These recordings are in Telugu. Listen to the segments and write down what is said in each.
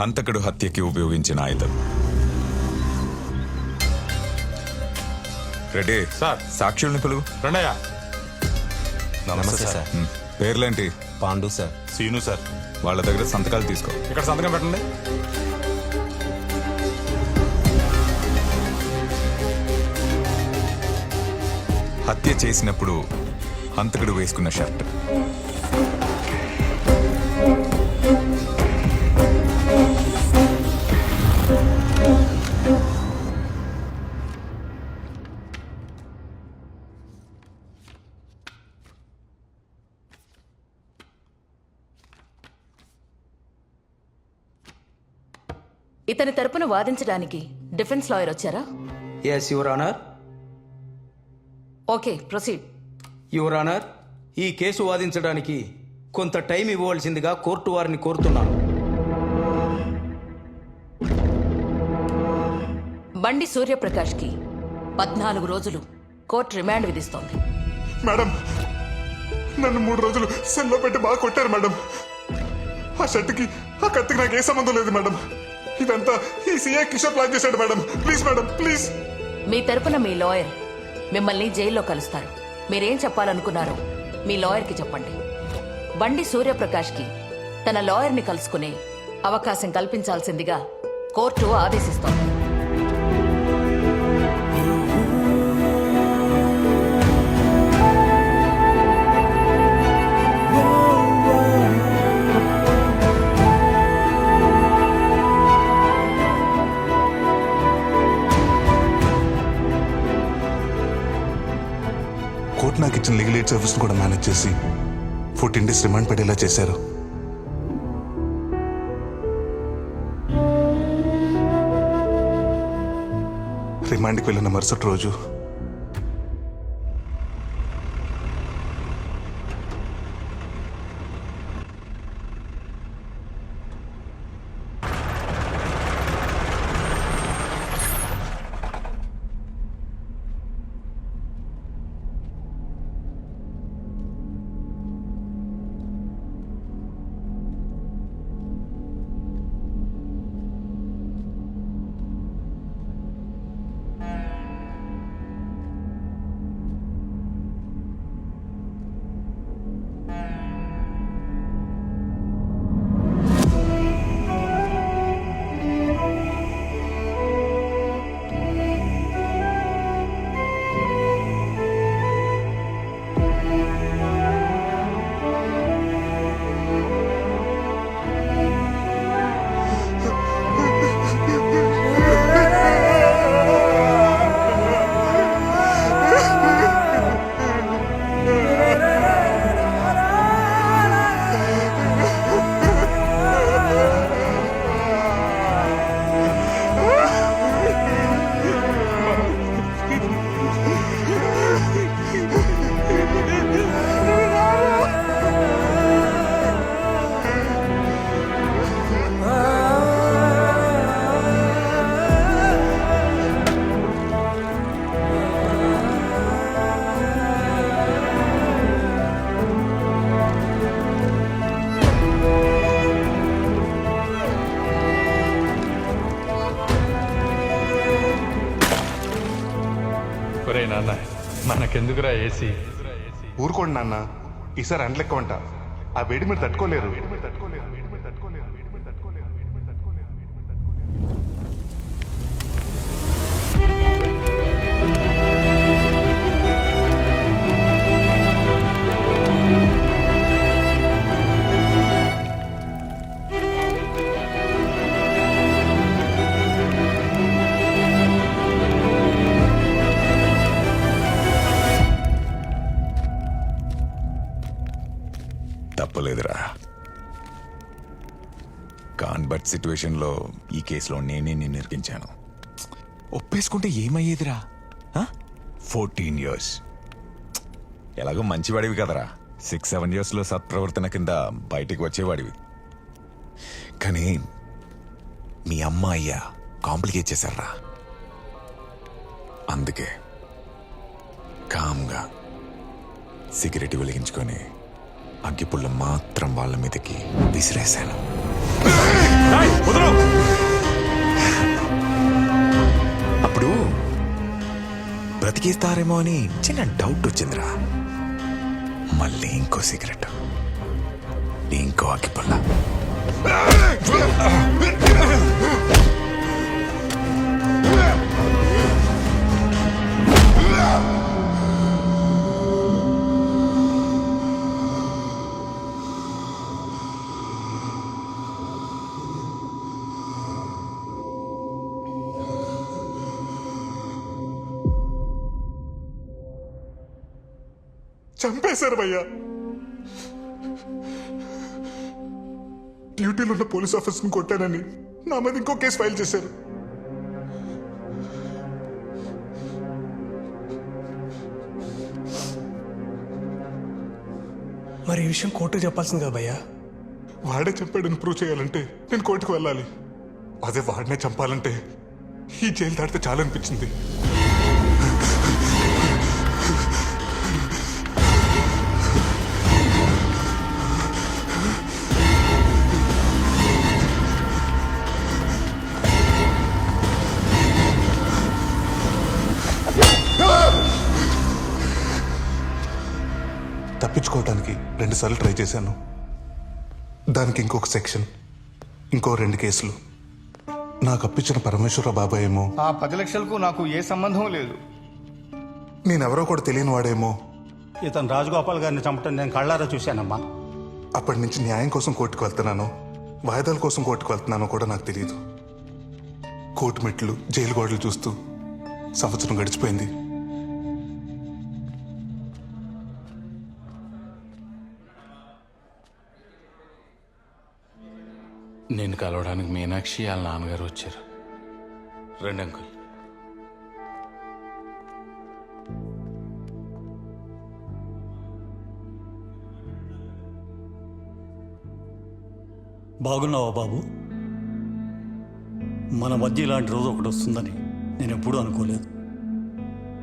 హంతకుడు హత్యకి ఉపయోగించిన ఆయుధం. రెడ్డి సార్. సాక్షుల్ని పిలువు. రండయ్య. నమస్తే సార్. పేర్లేంటి? పాండు సార్. సీను సార్. వాళ్ళ దగ్గర సంతకాలు తీసుకో. ఇక్కడ సంతకం పెట్టండి. హత్య చేసినప్పుడు హంతకుడు వేసుకున్న షర్ట్. ఇతని తరపున వాదించడానికి డిఫెన్స్ లాయర్ వచ్చారా? Yes your honour. Okay, proceed. Your honour, ఈ కేసు వాదించడానికి కొంత టైం ఇవ్వవలసిందిగా కోర్టు వారిని కోరుతున్నాను. బండి సూర్యప్రకాష్కి 14 రోజులు కోర్టు రిమాండ్ విధిస్తోంది. మేడం, నన్ను 3 రోజులు సెల్లో పెట్టి బాగా కొట్టారు మేడం. ఆ షర్ట్కి ఆ కత్తికి నాకు ఏ సంబంధం లేదు మేడం. ఇదంతా ఈ సీఏ కిషోర్ ప్లాన్ చేశాడు మేడం. Please madam, please. మీ తరపున మీ లాయర్ మిమ్మల్ని జైల్లో కలుస్తారు. మీరేం చెప్పాలనుకున్నారో మీ లాయర్కి చెప్పండి. బండి సూర్యప్రకాష్కి తన లాయర్ని కలుసుకునే అవకాశం కల్పించాల్సిందిగా కోర్టు ఆదేశిస్తోంది. కోర్టు నాకు ఇచ్చిన లీగల్ ఎయిడ్ సర్వీస్ కూడా మేనేజ్ చేసి 14 days రిమాండ్ పడేలా చేశారు. రిమాండ్కి వెళ్ళిన మరుసటి రోజు ఒరే నాన్న, మనకెందుకురా ఏసీ? ఊరుకోండి నాన్న, ఈసారి అండ్లెక్కమంట. ఆ వేడి మీరు తట్టుకోలేరు. తప్పలేదురా. కాన్బర్ట్ సిచ్యువేషన్లో ఈ కేసులో నేనే నిన్ను ఇరికించాను. ఒప్పేసుకుంటే ఏమయ్యేదిరా? 14 years. ఎలాగో మంచివాడివి కదరా. 6-7 yearsలో సత్ప్రవర్తన కింద బయటికి వచ్చేవాడివి. కానీ మీ అమ్మ అయ్యా కాంప్లికేట్ చేశారా. అందుకే కామ్గా సిగరెట్ వెలిగించుకొని అగ్గిపుల్ల మాత్రం వాళ్ళ మీదకి విసిరేశాను. అప్పుడు బ్రతికిస్తారేమో అని చిన్న డౌట్ వచ్చిందిరా. మళ్ళీ ఇంకో సిగరెట్, ఇంకో అగ్గిపుల్ల. చంపేశారు భయ్యా. డ్యూటీలో ఉన్న పోలీస్ ఆఫీసర్ని కొట్టానని నా మీద ఇంకో కేసు ఫైల్ చేశారు. మరి ఈ విషయం కోర్టుకు చెప్పాల్సింది కదా భయ్యా. వాడే చంపాడని ప్రూవ్ చేయాలంటే నేను కోర్టుకు వెళ్ళాలి. అదే వాడినే చంపాలంటే ఈ జైలు దాటితే చాలనిపించింది. తప్పించుకోవడానికి 2 సార్లు ట్రై చేశాను. దానికి ఇంకొక సెక్షన్, ఇంకో 2 కేసులు. నాకు అప్పించిన పరమేశ్వర బాబాయ్ ఏమో ఆ 10 లక్షలకు నాకు ఏ సంబంధం లేదు. నేనెవరో కూడా తెలియని వాడేమో ఇతను రాజగోపాల్ గారిని చంపటం నేను కళ్ళారా చూశానమ్మా. అప్పటి నుంచి న్యాయం కోసం కోర్టుకు వెళ్తున్నానో వాయిదాల కోసం కోర్టుకు వెళ్తున్నానో కూడా నాకు తెలియదు. కోర్టు మెట్లు, జైలు గోడలు చూస్తూ సంవత్సరం గడిచిపోయింది. నేను కలవడానికి మీనాక్షి వాళ్ళ నాన్నగారు వచ్చారు. రండి అంకుల్. బాగున్నావా బాబు? మన మధ్య ఇలాంటి రోజు ఒకటి వస్తుందని నేను ఎప్పుడూ అనుకోలేదు.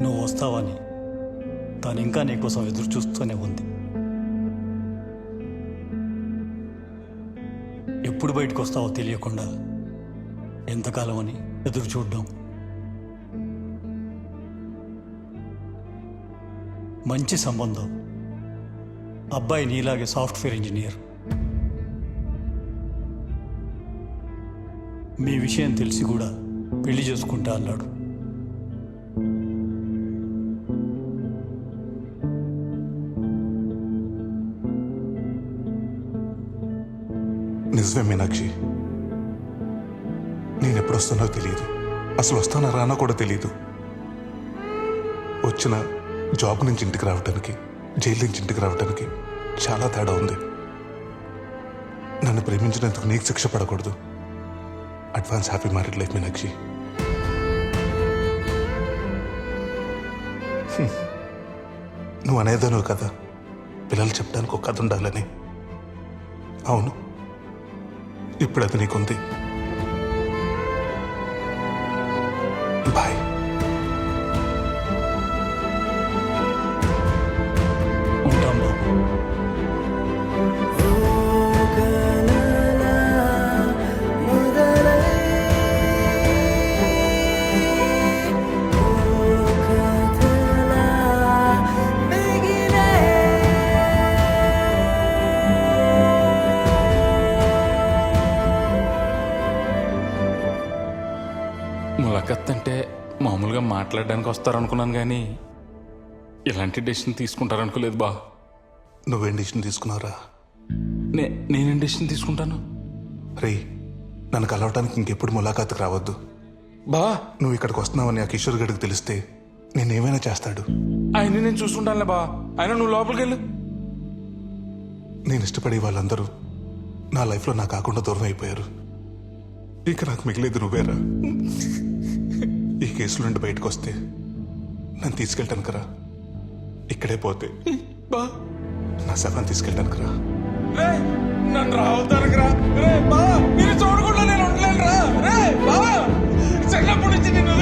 నువ్వు వస్తావని తను ఇంకా నీకోసం ఎదురు చూస్తూనే ఉంది. ఎప్పుడు బయటకు వస్తావో తెలియకుండా ఎంతకాలం అని ఎదురు చూడ్డాం. మంచి సంబంధం. అబ్బాయి నీలాగే సాఫ్ట్వేర్ ఇంజనీర్. మీ విషయం తెలిసి కూడా పెళ్లి చేసుకుంటా అన్నాడు. నిజమే మీనాక్షి, నేను ఎప్పుడు వస్తానో తెలియదు. అసలు వస్తానా రానో కూడా తెలియదు. వచ్చిన జాబ్ నుంచి ఇంటికి రావడానికి, జైలు నుంచి ఇంటికి రావడానికి చాలా తేడా ఉంది. నన్ను ప్రేమించినందుకు నీకు శిక్ష పడకూడదు. Advance happy married life Meenakshi. నువ్వు అనేదాను కదా, పిల్లలు చెప్పడానికి ఒక కథ ఉండాలని. అవును, ఇప్పుడు అది నీకుంది. బాయ్. ఉంటాం బాబు. ములాఖత్ అంటే మామూలుగా మాట్లాడడానికి వస్తారనుకున్నాను, కానీ ఇలాంటి డెసిషన్ తీసుకుంటారనుకోలేదు బా. నువ్వేం డిసిషన్ తీసుకున్నావురా? నేనేం డెసిషన్ తీసుకుంటాను? రే, నన్ను కలవటానికి ఇంకెప్పుడు ములాఖాతుకు రావద్దు బా. నువ్వు ఇక్కడికి వస్తున్నావని ఆ కిషోర్ గడికి తెలిస్తే నేనేమైనా చేస్తాడు. ఆయన నేను చూసుకుంటానులే బా. ఆయన నువ్వు లోపలికి వెళ్ళు. నేను ఇష్టపడే వాళ్ళందరూ నా లైఫ్లో నా కాకుండా దూరం అయిపోయారు. ఇక నాకు మిగిలేదు నువ్వేరా. ఈ కేసుల నుండి బయటకు వస్తే నన్ను తీసుకెళ్ళటానికి రా. ఇక్కడే పోతే బా నా శవాన్ని తీసుకెళ్ళటానికి రా. రే, నన్ను రావద్దానికి రా. రే బా, మీరు చూడకుండా నేను ఉండలేను రా. రే బా, చిన్నప్పటి నుంచి నిన్ను